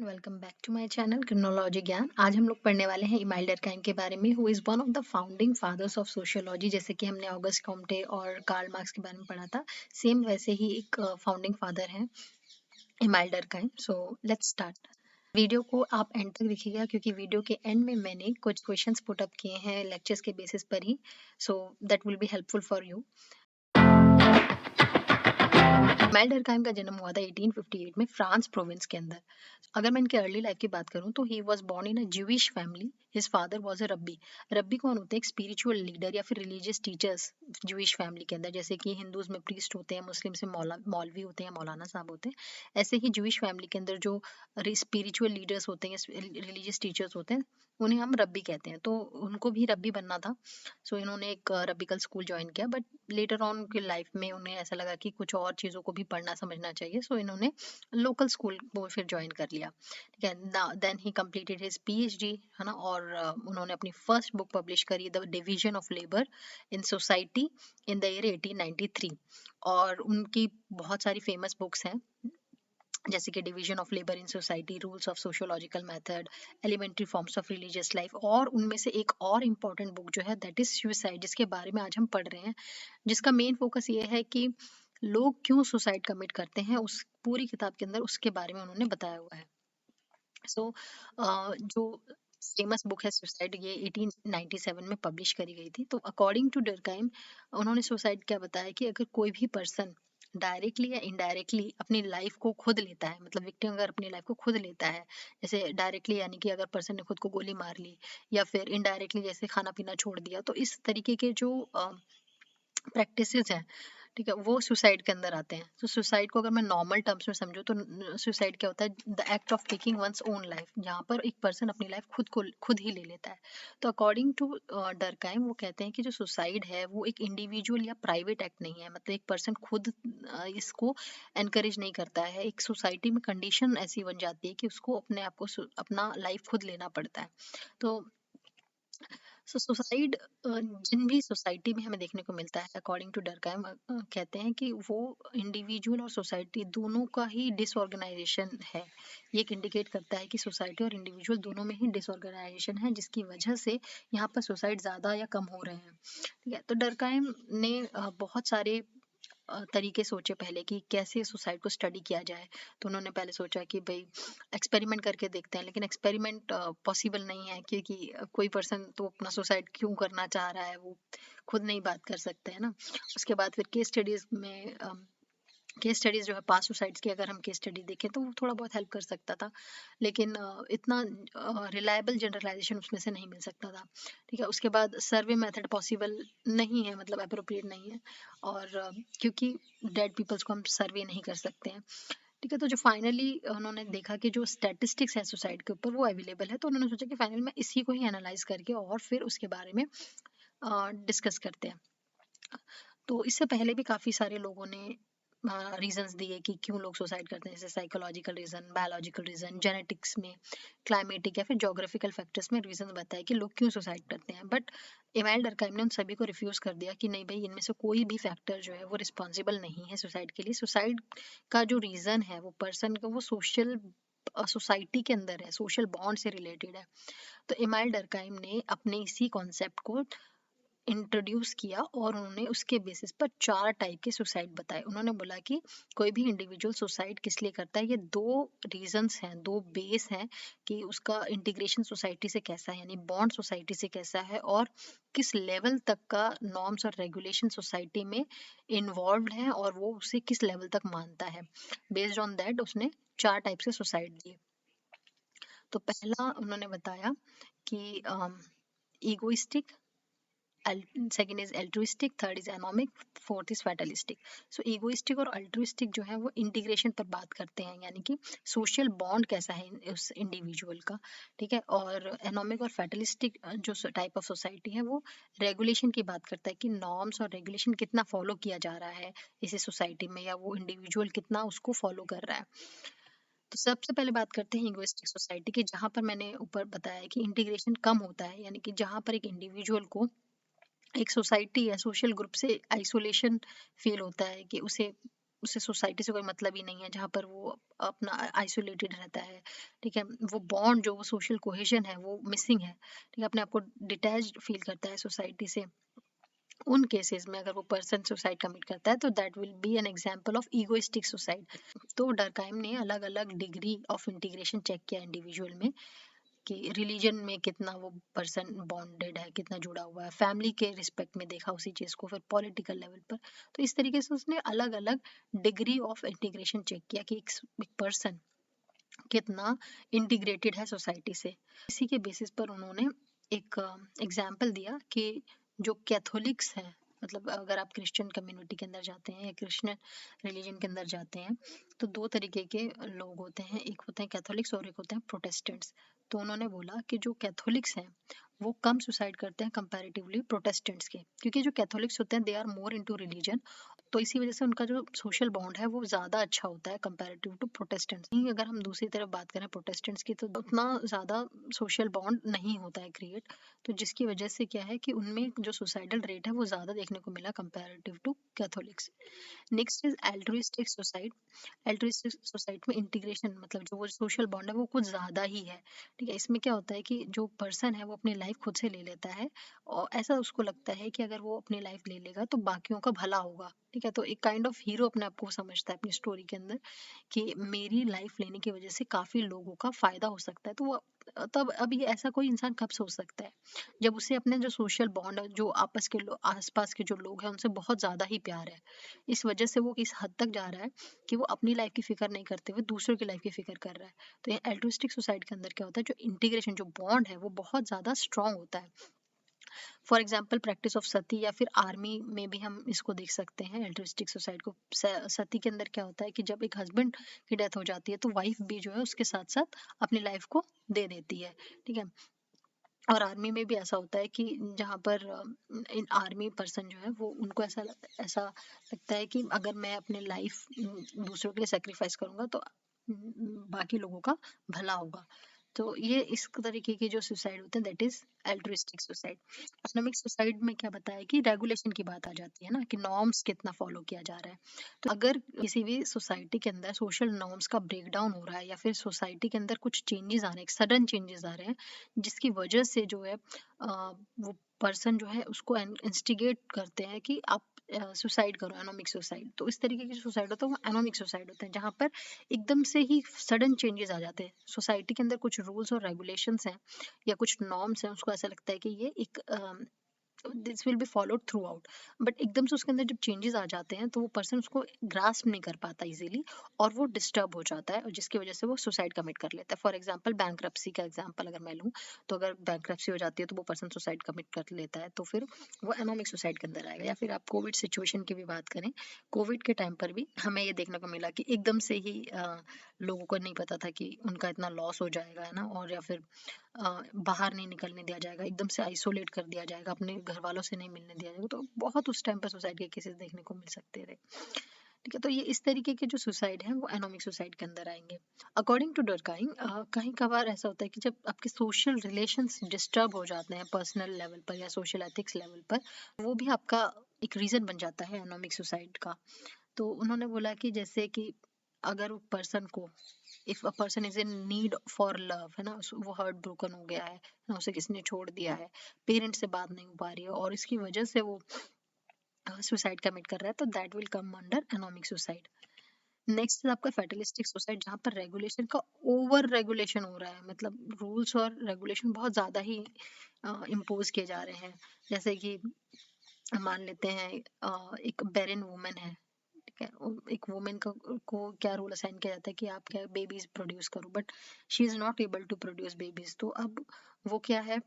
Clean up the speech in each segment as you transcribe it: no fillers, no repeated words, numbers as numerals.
Welcome back to my channel criminology Gyan. आज हम लोग पढ़ने वाले हैं इमाइल डर्कheim के बारे में, who is one of the founding fathers of sociology. जैसे कि हमने ऑगस्ट कॉम्टे और कार्ल मार्क्स के बारे में पढ़ा था, सेम वैसे ही एक फाउंडिंग फादर हैं Emile Durkheim. So let's start. Video को आप एंड तक देखिएगा क्योंकि वीडियो के एंड में मैंने कुछ क्वेश्चंस पुट अप किए हैं लेक्चर्स के बेसिस पर ही, so that will be helpful for you. Emile Durkheim का जन्म हुआ था 1858 में फ्रांस प्रोविंस के अंदर। अगर मैं इनके अर्ली लाइफ की बात करूं तो he was born in a Jewish family. His father was a rabbi. Rabbi कौन होते हैं? एक स्पिरिचुअल लीडर या फिर रिलीजियस टीचर्स ज्यूइश फैमिली के अंदर। जैसे कि हिंदूज में प्रीस्ट होते हैं, मुस्लिम से मौलवी होते हैं, मौलाना साहब होते हैं। ऐसे ही ज्यूइश फैमिली के अंदर जो स्पिरिचुअल लीडर्स होते हैं, रिलीजियस टीचर्स होते हैं, उन्हें हम रब्बी कहते हैं। तो उनको भी रब्बी बनना था। सो इन्होंने एक रब्बिकल स्कूल ज्वाइन किया, बट लेटर ऑन की लाइफ में उन्हें ऐसा लगा कि कुछ और चीज़ों को भी पढ़ना समझना चाहिए। सो इन्होंने लोकल स्कूल वो फिर ज्वाइन कर लिया। ठीक है, then he completed his PhD, है ना। और उन्होंने अपनी फर्स्ट बुक पब्लिश करी, the division of labour in society, in the year 1893। और उनकी बहुत सारी फेमस बुक्स हैं, जैसे कि division of labour in society, rules of sociological method, elementary forms of religious life. और उनमें से एक और इम्पॉर्टेंट बुक जो है दैट इज सुसाइड, जिसके बारे में आज हम पढ़ रहे हैं, जिसका मेन फोकस ये है कि लोग क्यों सुसाइड कमिट करते हैं। उस पूरी किताब के अंदर उसके बारे में उन्होंने बताया हुआ है। सो जो फेमस बुक है सुसाइड, ये 1897 में पब्लिश करी गई थी। तो अकॉर्डिंग टू डर्कheim, उन्होंने सुसाइड क्या बताया कि अगर कोई भी पर्सन डायरेक्टली या इनडायरेक्टली अपनी लाइफ को खुद लेता है, मतलब विक्टिम अगर अपनी लाइफ को खुद लेता है, जैसे डायरेक्टली यानी कि अगर पर्सन ने खुद को गोली मार ली, या फिर इनडायरेक्टली जैसे खाना पीना छोड़ दिया, तो इस तरीके के जो प्रैक्टिसेस हैं, ठीक है, वो सुसाइड के अंदर आते हैं। तो सुसाइड को अगर मैं नॉर्मल टर्म्स में समझूं तो सुसाइड क्या होता है? The act of taking one's own life, जहाँ पर एक पर्सन अपनी लाइफ खुद ही ले लेता है। तो अकॉर्डिंग टू डर्कheim, वो कहते हैं कि जो सुसाइड है वो एक इंडिविजुअल या प्राइवेट एक्ट नहीं है। मतलब एक पर्सन खुद इसको एनकरेज नहीं करता है। एक सोसाइटी में कंडीशन ऐसी बन जाती है कि उसको अपने आप को अपना लाइफ खुद लेना पड़ता है। तो सुसाइड जिन भी सोसाइटी में हमें देखने को मिलता है, अकॉर्डिंग टू डर्कheim, कहते हैं कि वो इंडिविजुअल और सोसाइटी दोनों का ही डिसऑर्गेनाइजेशन है। ये एक इंडिकेट करता है कि सोसाइटी और इंडिविजुअल दोनों में ही डिसऑर्गेनाइजेशन है, जिसकी वजह से यहाँ पर सुसाइड ज़्यादा या कम हो रहे हैं। ठीक है, तो डर्कheim ने बहुत सारे तरीके सोचे पहले कि कैसे सुसाइड को स्टडी किया जाए। तो उन्होंने पहले सोचा कि भाई एक्सपेरिमेंट करके देखते हैं, लेकिन एक्सपेरिमेंट पॉसिबल नहीं है, क्योंकि कोई पर्सन तो अपना सुसाइड क्यों करना चाह रहा है, वो खुद नहीं बात कर सकते हैं ना। उसके बाद फिर केस स्टडीज जो है पास्ट सुसाइड्स की, अगर हम केस स्टडी देखें तो वो थोड़ा बहुत हेल्प कर सकता था, लेकिन इतना रिलायबल जनरलाइजेशन उसमें से नहीं मिल सकता था। ठीक है, उसके बाद सर्वे मेथड पॉसिबल नहीं है, मतलब अप्रोप्रिएट नहीं है। और क्योंकि डेड पीपल्स को हम सर्वे नहीं कर सकते हैं। ठीक है, तो जो फाइनली उन्होंने देखा कि जो स्टैटिस्टिक्स है सुसाइड के ऊपर वो अवेलेबल है, तो उन्होंने सोचा कि फाइनल में इसी को ही एनालाइज करके और फिर उसके बारे में डिस्कस करते हैं। तो इससे पहले भी काफ़ी सारे लोगों ने रीजंस दिए कि क्यों लोग सुसाइड करते हैं, जैसे psychological reason, biological reason, genetics में, क्लाइमेटिक या फिर जोग्राफिकल फैक्टर्स में रीजन बताए कि लोग क्यों सुसाइड करते हैं। बट इमाइल डर्कheim ने उन सभी को रिफ्यूज कर दिया कि नहीं भाई, इनमें से कोई भी फैक्टर जो है वो रिस्पॉन्सिबल नहीं है सुसाइड के लिए। सुसाइड का जो रीजन है वो पर्सन का, वो सोशल सोसाइटी के अंदर है, सोशल बॉन्ड से रिलेटेड है। तो इमाइल डर्कheim ने अपने इसी कॉन्सेप्ट को इंट्रोड्यूस किया और उन्होंने उसके बेसिस पर 4 टाइप के सुसाइड बताए। उन्होंने बोला कि कोई भी इंडिविजुअल सुसाइड किस लिए करता है, ये 2 रीजंस हैं, 2 बेस हैं कि उसका इंटीग्रेशन सोसाइटी से कैसा है, यानी बॉन्ड सोसाइटी से कैसा है, और किस लेवल तक का नॉर्म्स और रेगुलेशन सोसाइटी में इन्वॉल्व्ड है, और वो उसे किस लेवल तक मानता है। बेस्ड ऑन दैट उसने 4 टाइप से सुसाइड दिए। तो पहला उन्होंने बताया कि egoistic, second is altruistic, third is anomic, fourth is fatalistic. So egoistic और अल्ट्रुइस्टिक जो है वो इंटीग्रेशन पर बात करते हैं, यानी कि सोशल बॉन्ड कैसा है उस इंडिविजुअल का। ठीक है, और एनोमिक और फैटलिस्टिक जो टाइप ऑफ सोसाइटी है वो रेगुलेशन की बात करता है कि नॉर्म्स और रेगुलेशन कितना फॉलो किया जा रहा है इसी सोसाइटी में, या वो इंडिविजुअल कितना उसको फॉलो कर रहा है। तो सबसे पहले बात करते हैं इगोइस्टिक सोसाइटी की, जहां पर मैंने ऊपर बताया कि इंटीग्रेशन कम होता है, यानी कि जहां पर एक इंडिविजुअल को एक सोसाइटी या सोशल ग्रुप से आइसोलेशन फील होता है कि उसे उसे सोसाइटी से कोई मतलब ही नहीं है, जहाँ पर वो अपना आइसोलेटेड रहता है, ठीक है, वो बॉन्ड जो वो सोशल कोहेजन है वो मिसिंग है, ठीक है, अपने आप को डिटैच्ड फील करता है सोसाइटी से, उन केसेस में अगर वो पर्सन सुसाइड कमिट करता है तो that will B an example of egoistic suicide. तो डरकाइम ने अलग अलग डिग्री ऑफ इंटीग्रेशन चेक किया इंडिविजुअल में, कि रिलीजन में कितना वो पर्सन बॉन्डेड है, कितना जुड़ा हुआ है, फैमिली के रिस्पेक्ट में देखा उसी चीज को, फिर पॉलिटिकल लेवल पर। तो इस तरीके से उसने अलग अलग डिग्री ऑफ इंटीग्रेशन चेक किया कि एक पर्सन कितना इंटीग्रेटेड है सोसाइटी से। इसी के बेसिस पर उन्होंने एक एग्जाम्पल दिया कि जो कैथोलिक्स हैं, मतलब अगर आप क्रिश्चियन कम्युनिटी के अंदर जाते हैं या क्रिश्चियन रिलीजन के अंदर जाते हैं, तो दो तरीके के लोग होते हैं, एक होते हैं कैथोलिक्स और एक होते हैं प्रोटेस्टेंट्स। तो उन्होंने बोला कि जो कैथोलिक्स हैं वो कम सुसाइड करते हैं कंपैरेटिवली प्रोटेस्टेंट्स के, क्योंकि जो कैथोलिक्स होते हैं they are more into religion, तो इसी वजह से उनका जो सोशल बॉन्ड है वो ज़्यादा अच्छा होता है कंपैरेटिव टू प्रोटेस्टेंट्स। नहीं, अगर हम दूसरी तरफ बात करें प्रोटेस्टेंट्स की, तो उतना ज़्यादा सोशल बॉन्ड नहीं होता है क्रिएट, तो जिसकी वजह से क्या है कि उनमें जो सुसाइडल रेट है वो ज़्यादा देखने को मिला comparative to Catholics. Next is altruistic society. Altruistic society में इंटीग्रेशन, मतलब जो वो सोशल बॉन्ड है वो कुछ ज़्यादा ही है, ठीक है। इसमें क्या होता है कि जो पर्सन है वो अपनी लाइफ खुद से ले लेता है, और ऐसा उसको लगता है कि अगर वो अपनी लाइफ ले लेगा तो बाकियों का भला होगा, ठीक है। तो एक काइंड ऑफ हीरो अपने आप को समझता है अपनी स्टोरी के अंदर, कि मेरी लाइफ लेने की वजह से काफ़ी लोगों का फ़ायदा हो सकता है। तो वो तब, अब ये ऐसा कोई इंसान कब सोच सकता है, जब उसे अपने जो सोशल बॉन्ड, जो आपस के आसपास के जो लोग हैं उनसे बहुत ज़्यादा ही प्यार है। इस वजह से वो इस हद तक जा रहा है कि वो अपनी लाइफ की फिक्र नहीं करते हुए दूसरों की लाइफ की फिक्र कर रहा है। तो ये एल्ट्रुइस्टिक सोसाइटी के अंदर क्या होता है, जो इंटीग्रेशन, जो बॉन्ड है वो बहुत ज़्यादा स्ट्रांग होता है। फॉर एग्जाम्पल प्रैक्टिस ऑफ सती, या फिर आर्मी में भी हम इसको देख सकते हैं एल्ट्रुइस्टिक सोसाइटी को। सती के अंदर क्या होता है कि जब एक हस्बैंड की डेथ हो जाती है तो वाइफ भी जो है उसके साथ साथ अपनी लाइफ को दे देती है, ठीक है। और आर्मी में भी ऐसा होता है कि जहाँ पर इन आर्मी पर्सन जो है वो उनको ऐसा लगता है कि अगर मैं अपने लाइफ दूसरों के लिए सेक्रीफाइस करूंगा तो बाकी लोगों का भला होगा। तो ये इस तरीके के जो सुसाइड होते हैं that is altruistic suicide. Economic suicide में क्या बताया कि रेगुलेशन की बात आ जाती है ना, कि नॉर्म्स कितना फॉलो किया जा रहा है। तो अगर किसी भी सोसाइटी के अंदर सोशल नॉर्म्स का ब्रेक डाउन हो रहा है, या फिर सोसाइटी के अंदर कुछ चेंजेस आ रहे हैं, सडन चेंजेस आ रहे हैं, जिसकी वजह से जो है वो पर्सन जो है उसको इंस्टिगेट करते हैं कि आप सुसाइड करो, एनोमिक सुसाइड। तो इस तरीके की जो सुसाइड होता है वो एनोमिक सुसाइड होता है, जहाँ पर एकदम से ही सडन चेंजेस आ जाते हैं सोसाइटी के अंदर, कुछ रूल्स और रेगुलेशंस हैं या कुछ नॉर्म्स हैं, उसको ऐसा लगता है कि ये एक this will be followed through out, but एकदम से उसके अंदर जब चेंजेस आ जाते हैं तो वो पर्सन उसको ग्रास्प नहीं कर पाता इजीली, और वो डिस्टर्ब हो जाता है, और जिसकी वजह से वो सुसाइड कमिट कर लेता है। फॉर एग्जांपल बैंक्रप्सी का एग्जांपल अगर मैं लूँ, तो अगर बैंक्रप्सी हो जाती है तो वो पर्सन सुसाइड कमिट कर लेता है, तो फिर वो एनोमिक सुसाइड के अंदर आएगा। या फिर आप कोविड सिचुएशन की भी बात करें, कोविड के टाइम पर भी हमें ये देखने को मिला कि एकदम से ही लोगों को नहीं पता था कि उनका इतना लॉस हो जाएगा, है ना, और या फिर बाहर नहीं निकलने दिया जाएगा, एकदम से आइसोलेट कर दिया जाएगा, अपने घर वालों से नहीं मिलने दिया जाएगा। तो बहुत उस टाइम पर सुसाइड के केसेस देखने को मिल सकते थे, ठीक है। तो ये इस तरीके के जो सुसाइड है वो एनोमिक सुसाइड के अंदर आएंगे। अकॉर्डिंग टू डरकाइंग, कहीं कभार ऐसा होता है कि जब आपके सोशल रिलेशंस डिस्टर्ब हो जाते हैं पर्सनल लेवल पर या सोशल एथिक्स लेवल पर, वो भी आपका एक रीजन बन जाता है एनोमिक सुसाइड का। तो उन्होंने बोला कि जैसे कि अगर पर्सन को, if a person is in need for love, है ना, वो हार्ट ब्रोकन हो गया है ना, उसे किसी ने छोड़ दिया है, पेरेंट से बात नहीं हो पा रही है और इसकी वजह से वो सुसाइड कमिट कर रहा है, तो that will come under anomic suicide. Next है आपका फैटलिस्टिक सुसाइड, जहाँ पर रेगुलेशन का ओवर रेगुलेशन हो रहा है, मतलब रूल्स और रेगुलेशन बहुत ज्यादा ही इम्पोज किए जा रहे हैं। जैसे कि मान लेते हैं एक बैरन वुमेन है, ठीक है, एक वुमेन को क्या रोल असाइन किया जाता है कि आप क्या बेबीज प्रोड्यूस करो, but she is not able to produce babies. तो अब वो क्या है,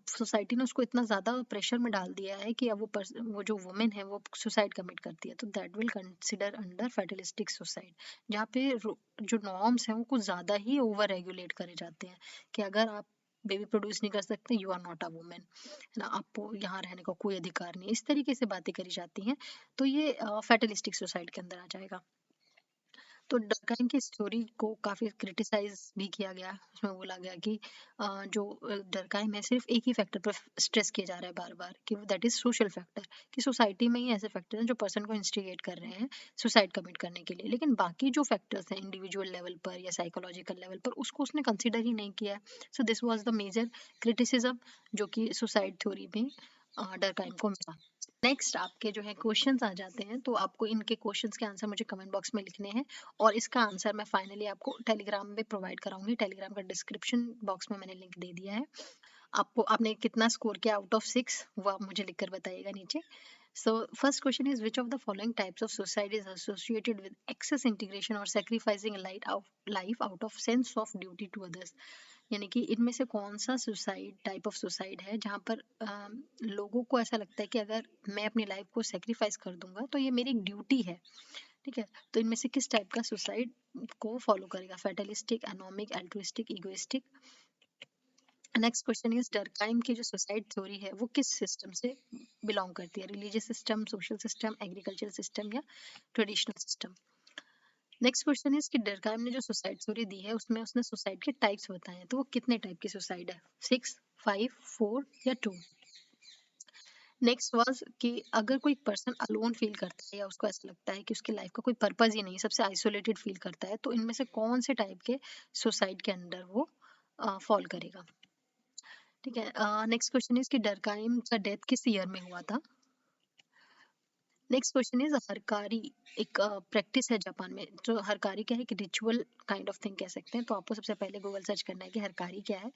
सोसाइटी ने उसको इतना ज्यादा प्रेशर में डाल दिया है कि अब वो जो वुमेन है वो सुसाइड कमिट करती है, तो that will consider under fatalistic suicide, जहाँ पे जो नॉर्म्स हैं वो कुछ ज्यादा ही ओवर रेगुलेट करे जाते हैं, कि अगर आप बेबी प्रोड्यूस नहीं कर सकते, you are not a women, है ना, आपको यहाँ रहने का कोई अधिकार नहीं, इस तरीके से बातें करी जाती हैं। तो ये फैटलिस्टिक सुसाइड के अंदर आ जाएगा। तो डरकाइम की स्टोरी को काफ़ी क्रिटिसाइज भी किया गया। उसमें बोला गया कि जो डरकाइम है सिर्फ एक ही फैक्टर पर स्ट्रेस किया जा रहा है बार बार, कि दैट इज सोशल फैक्टर, कि सोसाइटी में ही ऐसे फैक्टर हैं जो पर्सन को इंस्टिगेट कर रहे हैं सुसाइड कमिट करने के लिए, लेकिन बाकी जो फैक्टर्स हैं इंडिविजुअल लेवल पर या साइकोलॉजिकल लेवल पर उसको उसने कंसिडर ही नहीं किया है। So this was the major criticism जो कि सुसाइड थ्योरी में डरकाइम को मिला। नेक्स्ट आपके जो है क्वेश्चंस आ जाते हैं, तो आपको इनके क्वेश्चंस के आंसर मुझे कमेंट बॉक्स में लिखने हैं, और इसका आंसर मैं फाइनली आपको टेलीग्राम में प्रोवाइड कराऊंगी। टेलीग्राम का डिस्क्रिप्शन बॉक्स में मैंने लिंक दे दिया है। आपको आपने कितना स्कोर किया आउट ऑफ 6 वो आप मुझे लिखकर बताइएगा नीचे। So first question is, which of the following types of suicide is associated with excess integration or sacrificing life out of sense of duty to others? यानी कि इनमें से कौन सा सुसाइड टाइप ऑफ सुसाइड है जहाँ पर लोगों को ऐसा लगता है कि अगर मैं अपनी लाइफ को सेक्रीफाइस कर दूंगा तो ये मेरी ड्यूटी है। ठीक है, तो इनमें से किस टाइप का सुसाइड को फॉलो करेगा? Fatalistic, anomic, altruistic, egoistic? Next question is, Durkheim की जो सुसाइड थ्योरी है वो किस सिस्टम से बिलोंग करती है? Religious system, social system, agricultural system या traditional system? Next question is कि डरकाइम ने जो सुसाइड थ्योरी दी है उसमें उसने सुसाइड के टाइप्स बताए हैं, तो वो कितने टाइप की सुसाइड है? 6, 5, 4 या 2? नेक्स्ट वाज कि अगर कोई पर्सन अलोन फील करता है या उसको ऐसा लगता है कि उसकी लाइफ का कोई पर्पस ही नहीं, सबसे आइसोलेटेड फील करता है, तो इनमें से कौन से टाइप के सुसाइड के अंडर वो फॉल करेगा? ठीक है, नेक्स्ट क्वेश्चन इज कि डरकाइम का डेथ किस ईयर में हुआ था? नेक्स्ट क्वेश्चन इज, हरकारी एक प्रैक्टिस है जापान में, जो हरकारी क्या है कि रिचुअल काइंड ऑफ थिंग कह सकते हैं, तो आपको सबसे पहले गूगल सर्च करना है कि हरकारी क्या है,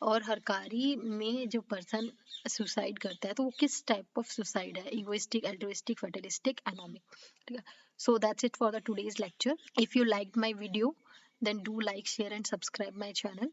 और हरकारी में जो पर्सन सुसाइड करता है तो वो किस टाइप ऑफ सुसाइड है? Egoistic, altruistic, fatalistic, anomic? ठीक है, so that's it for the today's lecture. If you liked my video then do like, share and subscribe my channel.